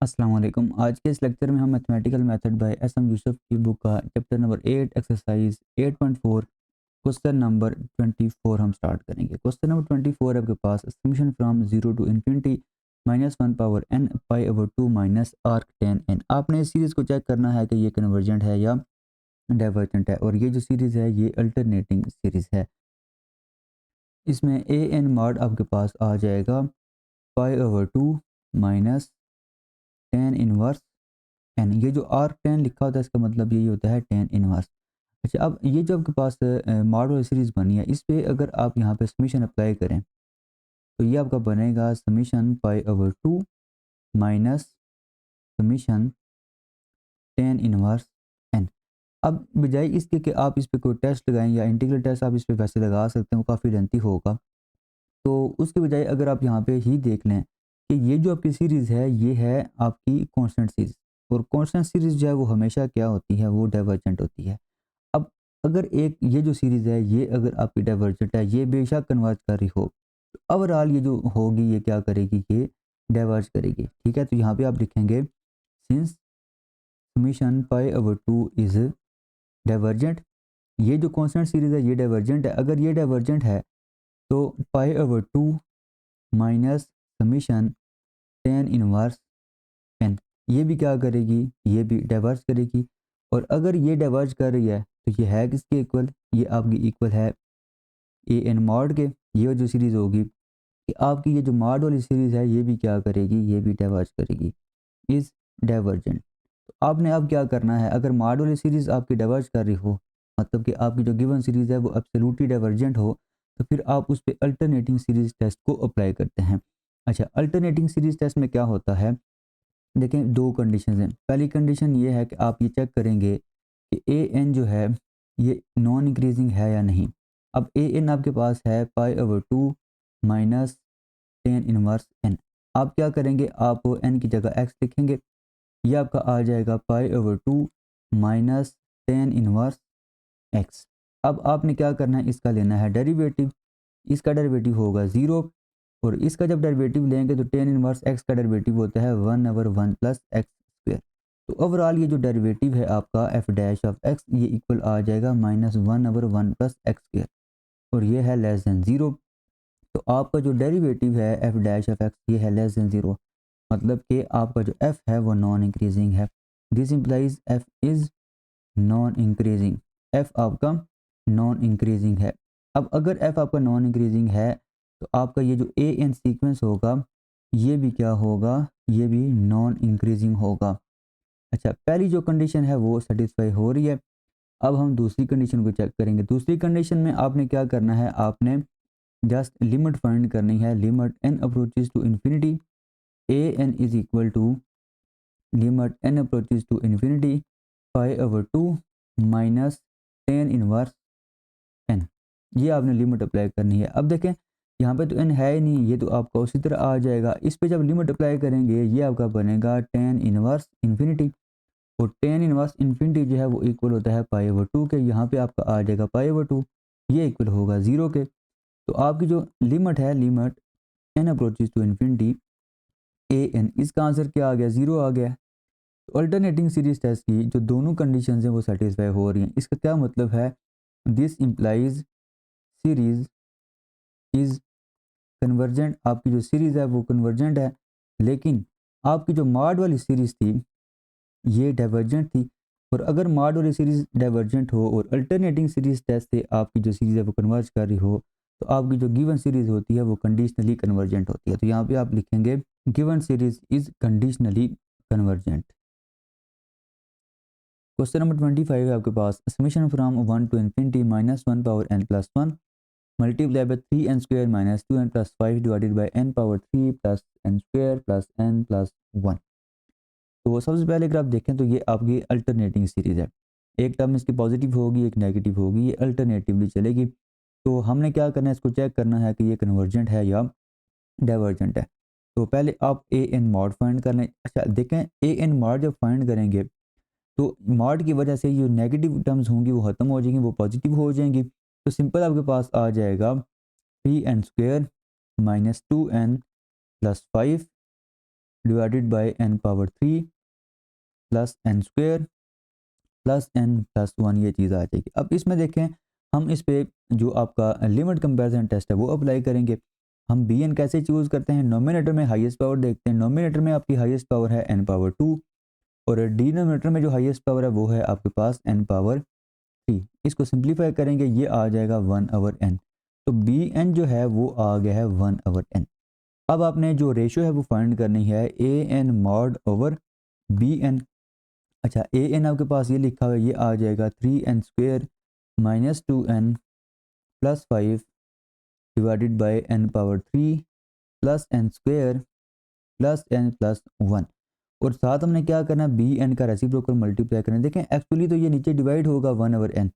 अस्सलाम वालेकुम। आज के इस लेक्चर में हम mathematical method by S M Yusuf की बुक का chapter number 8 exercise 8.4 question number 24 हम स्टार्ट करेंगे। क्वेश्चन नंबर 24 आपके पास summation from 0 to infinity minus 1 power n pi over 2 minus arc 10 n। आपने इस सीरीज़ को चेक करना है कि ये कन्वर्जेंट है या डाइवर्जेंट है, और ये जो सीरीज़ है ये अल्टरनेटिंग सीरीज़ है। इसमें ए एन मॉड आपके पास आ जाएगा pi over 2 minus 10 inverse n. ये जो आर 10 लिखा होता है इसका मतलब यही होता है 10 इनवर्स। अच्छा, अब ये जो आपके पास मॉडल सीरीज़ बनी है, इस पे अगर आप यहाँ पे समीशन अप्लाई करें तो ये आपका बनेगा summation pi over 2 minus summation 10 inverse n. अब बजाय इसके कि आप इस पे कोई टेस्ट लगाएं या इंटीग्रल टेस्ट आप इस पे वैसे लगा सकते हैं, वो काफ़ी लेंथी होगा। तो उसके बजाय अगर आप यहाँ पे ही देख लें कि ये जो आपकी सीरीज़ है ये है आपकी कांस्टेंट सीरीज़, और कांस्टेंट सीरीज़ जो है वो हमेशा क्या होती है, वो डाइवर्जेंट होती है। अब अगर एक ये जो सीरीज़ है ये अगर आपकी डाइवर्जेंट है, ये बेशक कन्वर्ज कर रही हो, तो ओवरऑल ये जो होगी ये क्या करेगी, ये डाइवर्ज करेगी। ठीक है, तो यहाँ पे आप लिखेंगे since summation pi over 2 is divergent. ये जो कांस्टेंट सीरीज़ है ये डाइवर्जेंट है। अगर ये डाइवर्जेंट है तो pi over 2 minus summation 10 inverse n, ये भी क्या करेगी, ये भी डाइवर्ज करेगी। और अगर ये डाइवर्ज कर रही है तो ये है किसके इक्वल, ये आपकी इक्वल है ए एन मॉड के। ये जो सीरीज़ होगी कि आपकी ये जो मॉड वाली सीरीज़ है ये भी क्या करेगी, ये भी डाइवर्ज करेगी, इज़ डाइवर्जेंट। तो आपने अब क्या करना है, अगर मॉड वाली सीरीज़ आपकी डाइवर्ज कर रही हो, मतलब कि आपकी जो गिवन सीरीज़ है वो एब्सोल्युटली डाइवर्जेंट हो, तो फिर आप उस पे अल्टरनेटिंग सीरीज़ टेस्ट को अप्लाई करते हैं। अच्छा, अल्टरनेटिंग सीरीज़ टेस्ट में क्या होता है, देखें दो कंडीशन हैं। पहली कंडीशन ये है कि आप ये चेक करेंगे कि ए एन जो है ये नॉन इंक्रीजिंग है या नहीं। अब ए एन आपके पास है pi over 2 minus 10 inverse n. आप क्या करेंगे, आप एन की जगह एक्स लिखेंगे, ये आपका आ जाएगा pi over 2 minus 10 inverse x. अब आपने क्या करना है, इसका लेना है डेरिवेटिव। इसका डेरिवेटिव होगा 0, और इसका जब डेरिवेटिव लेंगे तो 10 इनवर्स एक्स का डेरिवेटिव होता है 1 ओवर 1 प्लस एक्स स्क्वेयर। तो ओवरऑल ये जो डेरिवेटिव है आपका एफ डैश ऑफ एक्स ये इक्वल आ जाएगा minus 1 over 1 plus x square, और ये है लेस देन 0। तो आपका जो डेरिवेटिव है एफ डैश ऑफ एक्स ये है लेस देन 0, मतलब कि आपका जो एफ है वो नॉन इंक्रीजिंग है। This implies F is non increasing. F आपका नॉन इंक्रीजिंग है। अब अगर एफ आपका नॉन इंक्रीजिंग है तो आपका ये जो ए एन सीक्वेंस होगा ये भी क्या होगा, ये भी नॉन इंक्रीजिंग होगा। अच्छा, पहली जो कंडीशन है वो सेटिस्फाई हो रही है। अब हम दूसरी कंडीशन को चेक करेंगे। दूसरी कंडीशन में आपने क्या करना है, आपने जस्ट लिमिट फाइंड करनी है। Limit n approaches to infinity a n is equal to limit n approaches to infinity pi over 2 minus 10 inverse n. ये आपने लिमिट अप्लाई करनी है। अब देखें यहाँ पे तो एन है ही नहीं, ये तो आपका उसी तरह आ जाएगा। इस पे जब लिमिट अप्लाई करेंगे ये आपका बनेगा 10 इनवर्स इन्फिनिटी, और 10 इनवर्स इन्फिनिटी जो है वो इक्वल होता है पाई ओवर 2 के। यहाँ पे आपका आ जाएगा पाई ओवर 2, ये इक्वल होगा 0 के। तो आपकी जो लिमिट है, limit n approaches to infinity a n, इसका आंसर क्या आ गया, 0 आ गया। तो अल्टरनेटिंग सीरीज टेस्ट की जो दोनों कंडीशन हैं वो सेटिस्फाई हो रही हैं। इसका क्या मतलब है, this implies series is convergent. आपकी जो सीरीज़ है वो कन्वर्जेंट है, लेकिन आपकी जो मॉड वाली सीरीज़ थी ये डाइवर्जेंट थी। और अगर मॉड वाली सीरीज़ डाइवर्जेंट हो और अल्टरनेटिंग सीरीज टेस्ट से आपकी जो सीरीज़ है वो कन्वर्ज कर रही हो, तो आपकी जो गिवन सीरीज़ होती है वो कंडीशनली कन्वर्जेंट होती है। तो यहाँ पे आप लिखेंगे given series is conditionally convergent. Question number 25 है आपके पास, summation from 1 to infinity minus 1 power n plus 1 multiply by 3n square minus 2n plus 5 divided by n power 3 plus n square plus n plus 1। तो सबसे पहले अगर आप देखें तो ये आपकी अल्टरनेटिंग सीरीज़ है। एक टर्म इसकी पॉजिटिव होगी, एक नेगेटिव होगी, ये अल्टरनेटिवली चलेगी। तो हमने क्या करना है, इसको चेक करना है कि ये कन्वर्जेंट है या डाइवर्जेंट है। तो पहले आप ए एन मॉड फाइंड कर लें। अच्छा देखें, ए एन मॉड जब फाइंड करेंगे तो मॉड की वजह से जो नेगेटिव टर्म्स होंगी वो ख़त्म हो जाएंगी, वो पॉजिटिव हो जाएंगी। तो सिंपल आपके पास आ जाएगा 3n square minus 2n plus 5 divided by n power 3 plus n square plus n plus 1 ये चीज़ आ जाएगी। अब इसमें देखें हम इस पे जो आपका लिमिट कंपैरिजन टेस्ट है वो अप्लाई करेंगे। हम बी एन कैसे चूज़ करते हैं, नोमिनेटर में हाईएस्ट पावर देखते हैं। नोमिनेटर में आपकी हाईएस्ट पावर है n पावर 2 और डिनोमिनेटर में जो हाईएस्ट पावर है वो है आपके पास n पावर 3। इसको सिंप्लीफाई करेंगे, ये आ जाएगा 1/n। तो बी एन जो है वो आ गया है 1/n। अब आपने जो रेशियो है वो फाइंड करनी है a n mod over b n. अच्छा, ए एन आपके पास ये लिखा हुआ है, ये आ जाएगा 3n square minus 2n plus 5 divided by n power 3 plus n square plus n plus 1। और साथ हमने क्या करना है, बी एन का रेसिप्रोकल मल्टीप्लाई करना है। देखें एक्चुअली तो ये नीचे डिवाइड होगा 1/n,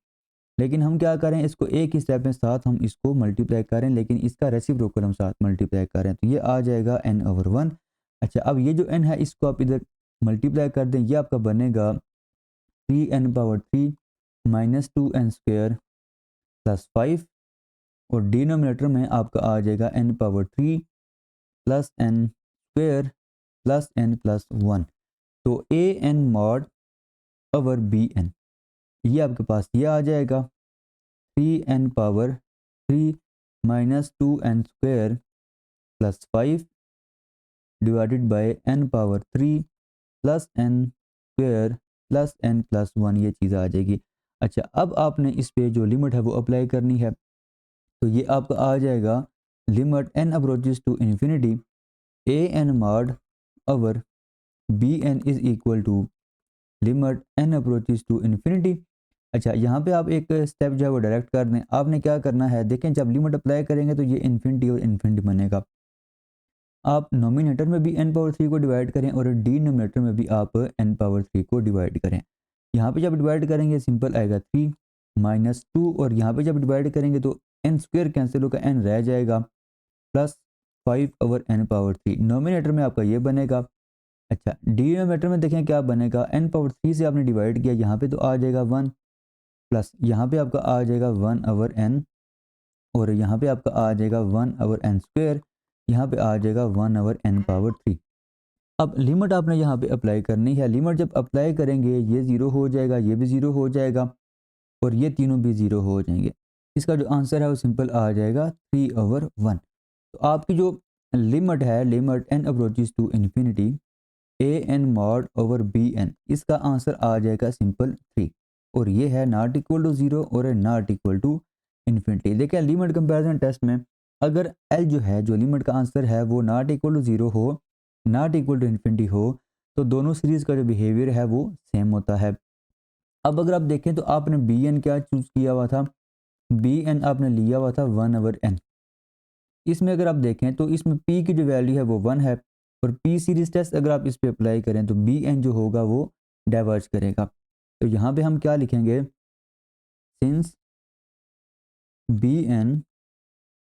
लेकिन हम क्या करें, इसको एक ही स्टेप में साथ हम इसको मल्टीप्लाई करें, लेकिन इसका रेसिप्रोकल हम साथ मल्टीप्लाई करें तो ये आ जाएगा n/1। अच्छा, अब ये जो n है इसको आप इधर मल्टीप्लाई कर दें, ये आपका बनेगा 3n power 3 minus 2n square plus 5 और डिनोमिनेटर में आपका आ जाएगा n power 3 plus n square plus n plus 1। तो a n mod over b n ये आपके पास ये आ जाएगा 3n power 3 minus 2n square plus 5 divided by n power 3 plus n square plus n plus 1 ये चीज़ आ जाएगी। अच्छा, अब आपने इस पे जो लिमिट है वो अप्लाई करनी है, तो ये आपका आ जाएगा limit n approaches to infinity a n mod over b n is equal to limit n approaches to infinity. अच्छा, यहाँ पे आप एक स्टेप जो है वो डायरेक्ट कर दें। आपने क्या करना है, देखें जब लिमिट अप्लाई करेंगे तो ये इन्फिनिटी और इन्फिनिटी बनेगा। आप नोमिनेटर में भी n पावर 3 को डिवाइड करें और डिनोमिनेटर में भी आप n पावर 3 को डिवाइड करें। यहाँ पे जब डिवाइड करेंगे सिंपल आएगा 3 माइनस 2 और यहाँ पे जब डिवाइड करेंगे तो n स्क्वायर कैंसिल होगा, n रह जाएगा प्लस 5/n पावर 3। नोमिनेटर में आपका ये बनेगा। अच्छा, डिनोमिनेटर में देखें क्या बनेगा, n पावर 3 से आपने डिवाइड किया, यहाँ पे तो आ जाएगा 1 प्लस यहाँ पे आपका आ जाएगा 1/n और यहाँ पे आपका आ जाएगा 1/n स्क्वायर, यहाँ पे आ जाएगा 1/n पावर 3। अब लिमिट आपने यहाँ पे अप्लाई करनी है। लिमिट जब अप्लाई करेंगे ये ज़ीरो हो जाएगा, ये भी ज़ीरो हो जाएगा और ये तीनों भी ज़ीरो हो जाएंगे। इसका जो आंसर है वो सिंपल आ जाएगा 3/1। तो आपकी जो लिमिट है, limit n approaches to infinity a n mod over b n, इसका आंसर आ जाएगा सिंपल 3 और ये है नॉट इक्वल टू 0 और नॉट इक्वल टू इन्फिनिटी। देखिए लिमिट कंपैरिजन टेस्ट में अगर एल जो है, जो लिमिट का आंसर है वो नॉट इक्वल टू 0 हो, नॉट इक्वल टू इन्फिनिटी हो, तो दोनों सीरीज़ का जो बिहेवियर है वो सेम होता है। अब अगर आप देखें तो आपने बी एन क्या चूज़ किया हुआ था, बी एन आपने लिया हुआ था 1/n। इसमें अगर आप देखें तो इसमें p की जो वैल्यू है वो 1 है और p सीरीज टेस्ट अगर आप इस पे अप्लाई करें तो बी एन जो होगा वो डाइवर्ज करेगा। तो यहाँ पे हम क्या लिखेंगे, since b n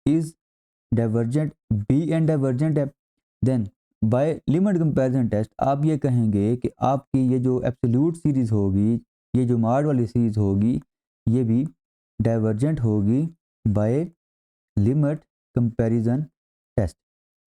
is divergent, b n divergent है, then by limit comparison test आप ये कहेंगे कि आपकी ये जो एब्सोल्यूट सीरीज़ होगी, ये जो मॉड वाली सीरीज़ होगी, ये भी डाइवर्जेंट होगी बाय लिमिट कंपैरिजन टेस्ट।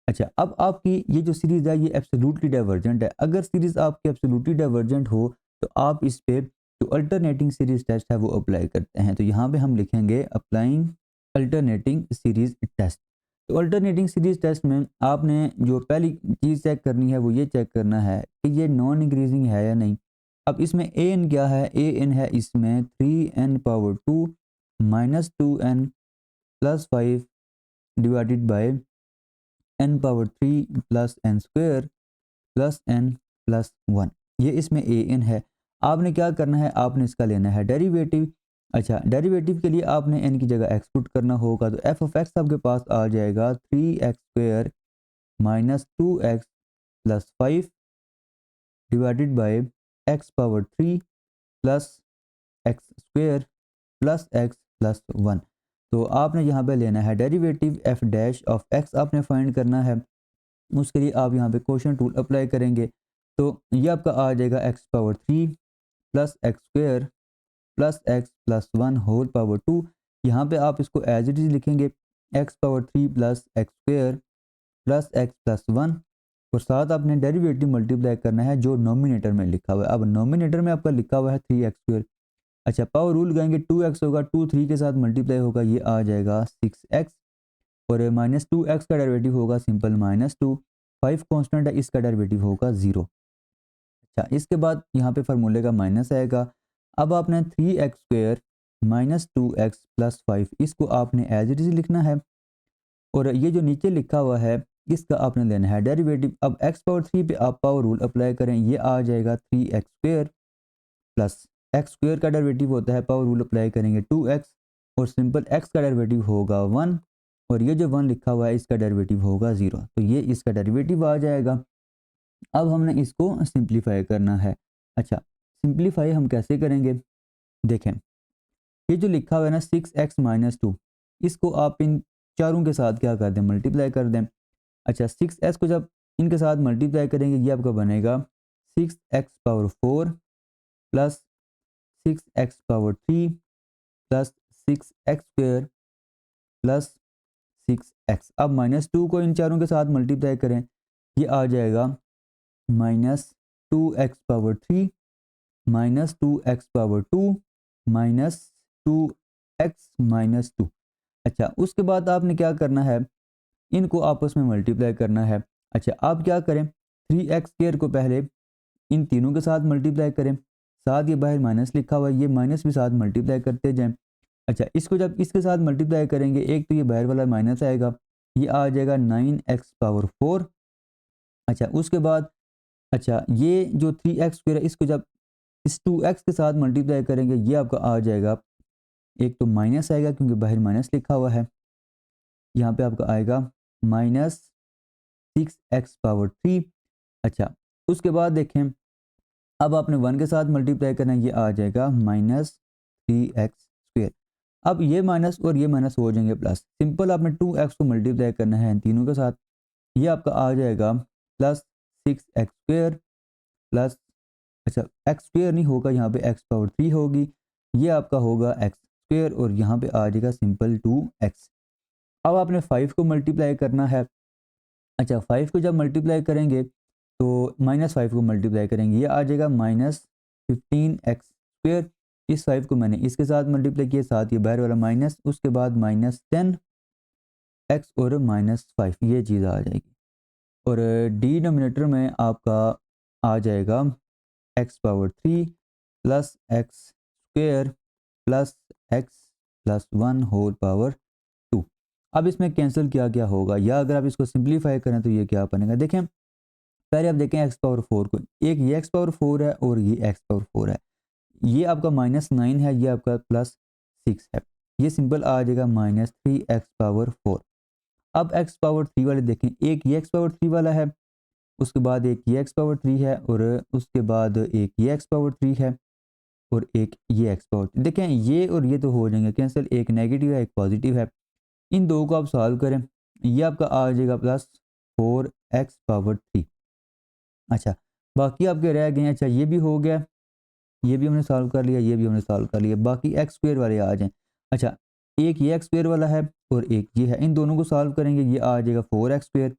अच्छा, अब आपकी ये जो सीरीज़ है ये एब्सोल्युटली डाइवर्जेंट है। अगर सीरीज़ आपकी एब्सोल्युटली डाइवर्जेंट हो तो आप इस पे जो अल्टरनेटिंग सीरीज़ टेस्ट है वो अप्लाई करते हैं। तो यहाँ पे हम लिखेंगे अप्लाइंग अल्टरनेटिंग सीरीज़ टेस्ट। तो अल्टरनेटिंग सीरीज़ टेस्ट में आपने जो पहली चीज़ चेक करनी है वो ये चेक करना है कि ये नॉन इंक्रीजिंग है या नहीं। अब इसमें ए एन क्या है, ए एन है इसमें 3n power 2 minus 2n plus 5 divided by n power 3 plus n square plus n plus 1, ये इसमें ए एन है। आपने क्या करना है, आपने इसका लेना है डेरिवेटिव। अच्छा, डेरिवेटिव के लिए आपने n की जगह x पुट करना होगा, तो f ऑफ x आपके पास आ जाएगा 3x square minus 2x plus 5 divided bye x power 3 plus x square plus x plus 1। तो आपने यहाँ पे लेना है derivative f dash of x आपने फाइंड करना है। उसके लिए आप यहाँ पे क्वेश्चन टूल अप्लाई करेंगे तो ये आपका आ जाएगा x power 3 plus x square plus x plus 1 whole power 2। यहाँ पे आप इसको एज इट इज़ लिखेंगे x power 3 plus x square plus x plus 1 और साथ आपने डेरिवेटिव मल्टीप्लाई करना है जो नोमिनेटर में लिखा हुआ है। अब नोमिनेटर में आपका लिखा हुआ है 3x²। अच्छा, पावर रूल कहेंगे 2x होगा, 2 3 के साथ मल्टीप्लाई होगा, ये आ जाएगा 6x। और -2x का डेरिवेटिव होगा सिंपल -2। 5 कांस्टेंट है, इसका डेरिवेटिव होगा 0। अच्छा, इसके बाद यहाँ पे फार्मूले का माइनस आएगा। अब आपने 3x² -2x + 5 इसको आपने एज इट इज लिखना है। और ये जो नीचे लिखा हुआ है इसका आपने लेना है डेरिवेटिव। अब x⁻³ पे आप पावर रूल अप्लाई करें, ये आ जाएगा 3x² प्लस x² का डेरिवेटिव होता है, पावर रूल अप्लाई करेंगे 2x, और सिंपल x का डेरिवेटिव होगा 1, और ये जो 1 लिखा हुआ है इसका डेरिवेटिव होगा 0। तो ये इसका डेरिवेटिव आ जाएगा। अब हमने इसको सिंप्लीफाई करना है। अच्छा, सिंप्लीफाई हम कैसे करेंगे, देखें ये जो लिखा हुआ है ना 6x - 2, इसको आप इन चारों के साथ क्या कर दें, मल्टीप्लाई कर दें। अच्छा, 6x को जब इनके साथ मल्टीप्लाई करेंगे ये आपका बनेगा 6x⁴ plus 6x⁴ plus 6x² plus 6x। अब -2 को इन चारों के साथ मल्टीप्लाई करें, ये आ जाएगा -2x⁴ -2x⁴ -2x - 2। अच्छा, उसके बाद आपने क्या करना है, इनको आपस में मल्टीप्लाई करना है। अच्छा, आप क्या करें, 3x² को पहले इन तीनों के साथ मल्टीप्लाई करें, साथ ये बाहर माइनस लिखा हुआ है, ये माइनस भी साथ मल्टीप्लाई करते जाएं। अच्छा, इसको जब इसके साथ मल्टीप्लाई करेंगे, एक तो ये बाहर वाला माइनस आएगा, ये आ जाएगा 9x⁴। अच्छा, उसके बाद अच्छा ये जो 3x² है इसको जब इस 2x के साथ मल्टीप्लाई करेंगे, ये आपका आ जाएगा, एक तो माइनस आएगा क्योंकि बाहर माइनस लिखा हुआ है, यहाँ पे आपका आएगा -6x⁴। अच्छा, उसके बाद देखें, अब आपने 1 के साथ मल्टीप्लाई करना है, ये आ जाएगा -3x²। अब ये माइनस और ये माइनस हो जाएंगे प्लस, सिंपल आपने 2x को मल्टीप्लाई करना है इन तीनों के साथ, ये आपका आ जाएगा +6x² प्लस, अच्छा x² नहीं होगा, यहाँ पे x⁴ होगी, ये आपका होगा x², और यहाँ पे आ जाएगा सिंपल 2x। अब आपने 5 को मल्टीप्लाई करना है। अच्छा, 5 को जब मल्टीप्लाई करेंगे तो -5 को मल्टीप्लाई करेंगे, ये आ जाएगा -15x²। इस 5 को मैंने इसके साथ मल्टीप्लाई किया, साथ ये बाहर वाला माइनस, उसके बाद -10x और -5, ये चीज़ आ जाएगी। और डिनोमिनेटर में आपका आ जाएगा x⁴ plus x² plus x plus 1 whole power 2। अब इसमें कैंसिल क्या क्या होगा, या अगर आप इसको सिंप्लीफाई करें तो ये क्या बनेगा, देखें पहले आप देखें x⁴ को, एक ये x⁴ है और ये x⁴ है, ये आपका -9 है, ये आपका +6 है, ये सिंपल आ जाएगा -3x⁴। अब x⁴ वाले देखें, एक ये x⁴ वाला है, उसके बाद एक ये x⁴ है, और उसके बाद एक ये x⁴ है, और एक ये x⁴। देखें ये और ये तो हो जाएंगे कैंसिल, एक नेगेटिव है एक पॉजिटिव है, इन दो को आप सॉल्व करें, ये आपका आ जाएगा +4x⁴। अच्छा, बाकी आपके रह गए हैं। अच्छा, ये भी हो गया, ये भी हमने सॉल्व कर लिया, ये भी हमने सॉल्व कर लिया, बाकी x² वाले आ जाएं। अच्छा, एक ये x² वाला है और एक ये है, इन दोनों को सॉल्व करेंगे, ये आ जाएगा 4x²।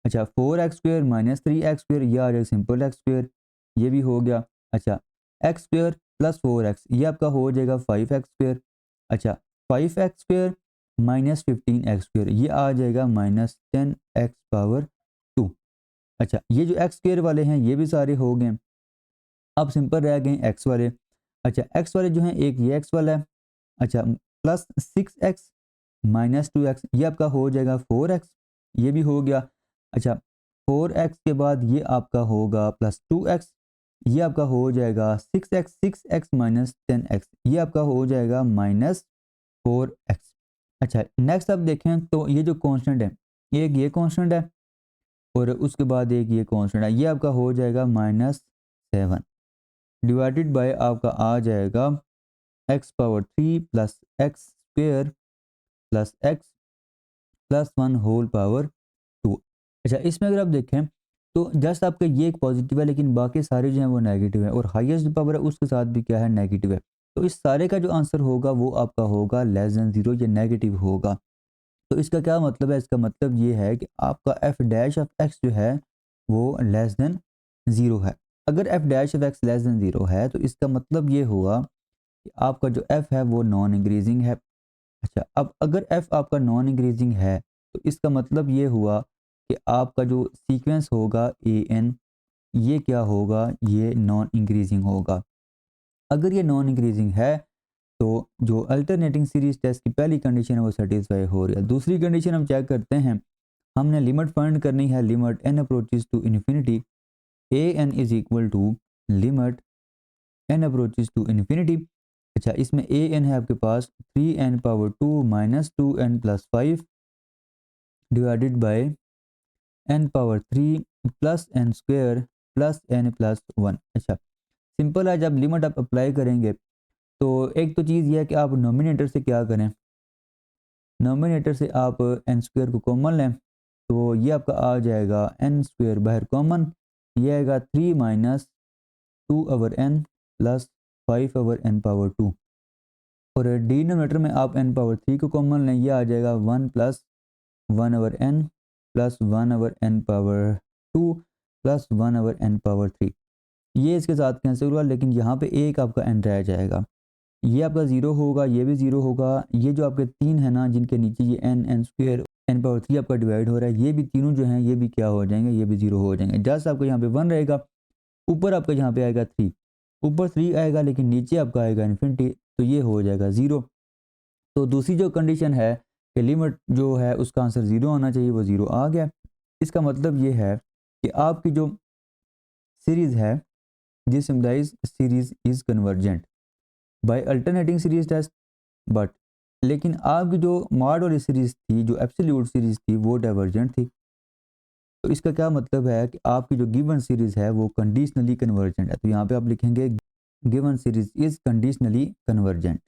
अच्छा, 4x² -3x², ये आ जाएगा सिंपल x², ये भी हो गया। अच्छा, x² प्लस 4x, ये आपका हो जाएगा 5x²। अच्छा, 5x² -15x², ये आ जाएगा -10x⁴। अच्छा, ये जो x² वाले हैं ये भी सारे हो गए। अब सिंपल रह गए x वाले। अच्छा, x वाले जो हैं, एक ये x वाला है, अच्छा प्लस 6x -2x, ये आपका हो जाएगा 4x, ये भी हो गया। अच्छा, 4x के बाद ये आपका होगा +2x, ये आपका हो जाएगा 6x, 6x -10x, ये आपका हो जाएगा -4x। अच्छा, नेक्स्ट आप देखें तो ये जो कांस्टेंट है, एक ये कांस्टेंट है और उसके बाद एक ये कांस्टेंट है, ये आपका हो जाएगा -7 डिवाइडेड बाय आपका आ जाएगा x⁴ plus x² plus x plus 1 whole power 2। अच्छा, इसमें अगर आप देखें तो जस्ट आपका ये एक पॉजिटिव है, लेकिन बाकी सारे जो हैं वो नेगेटिव है, और हाईएस्ट जो पावर है उसके साथ भी क्या है, नेगेटिव है। तो इस सारे का जो आंसर होगा वो आपका होगा <0 या नेगेटिव होगा। तो इसका क्या मतलब है, इसका मतलब ये है कि आपका f' ऑफ x जो है वो लेस देन 0 है। अगर F dash of x less than 0 है तो इसका मतलब ये हुआ कि आपका जो एफ है वो नॉन इंक्रीजिंग है। अच्छा, अब अगर एफ आपका नॉन इंक्रीजिंग है तो इसका मतलब ये हुआ कि आपका जो सीक्वेंस होगा ए एन, ये क्या होगा, ये नॉन इंक्रीजिंग होगा। अगर ये नॉन इंक्रीजिंग है तो जो अल्टरनेटिंग सीरीज टेस्ट की पहली कंडीशन है वो सेटिस्फाई हो रही है। दूसरी कंडीशन हम चेक करते हैं, हमने लिमिट फाइंड करनी है, limit n approaches to infinity a n is equal to limit n approaches to infinity. अच्छा, इसमें ए एन है आपके पास 3n⁻2 minus 2n+5 divided by n⁻3 plus n square plus n+1। अच्छा, सिंपल है, जब लिमिट आप अप्लाई करेंगे तो एक तो चीज़ ये है कि आप नोमिनेटर से क्या करें, नोमिनेटर से आप एन स्क्वेयर को कॉमन लें तो ये आपका आ जाएगा एन स्क्वेयर बाहर कॉमन, ये आएगा 3 माइनस 2/n प्लस 5/n⁻2 और डिनोमिनेटर में आप n⁻3 को कॉमन लें, ये आ जाएगा 1 plus 1/n plus 1/n⁻2 plus 1/n⁻3। ये इसके साथ कैंसिल हुआ, लेकिन यहाँ पे एक आपका n रह जाएगा, ये आपका 0 होगा, ये भी 0 होगा। ये जो आपके तीन है ना जिनके नीचे ये एन स्क्वेयर n⁻3 आपका डिवाइड हो रहा है, ये भी तीनों जो हैं ये भी क्या हो जाएंगे, ये भी 0 हो जाएंगे। जस्ट आपका यहाँ पे 1 रहेगा, ऊपर आपका यहाँ पे आएगा 3, ऊपर 3 आएगा लेकिन नीचे आपका आएगा इन्फिनिटी, तो ये हो जाएगा 0। तो दूसरी जो कंडीशन है कि लिमिट जो है उसका आंसर 0 होना चाहिए, वो 0 आ गया। इसका मतलब ये है कि आपकी जो सीरीज़ है, this symbolise series is convergent by alternating series test, but लेकिन आपकी जो मॉड वाली सीरीज़ थी, जो एब्सोल्यूट सीरीज़ थी, वो डाइवर्जेंट थी। तो इसका क्या मतलब है कि आपकी जो गिवन सीरीज़ है वो कंडीशनली कन्वर्जेंट है। तो यहाँ पे आप लिखेंगे given series is conditionally convergent.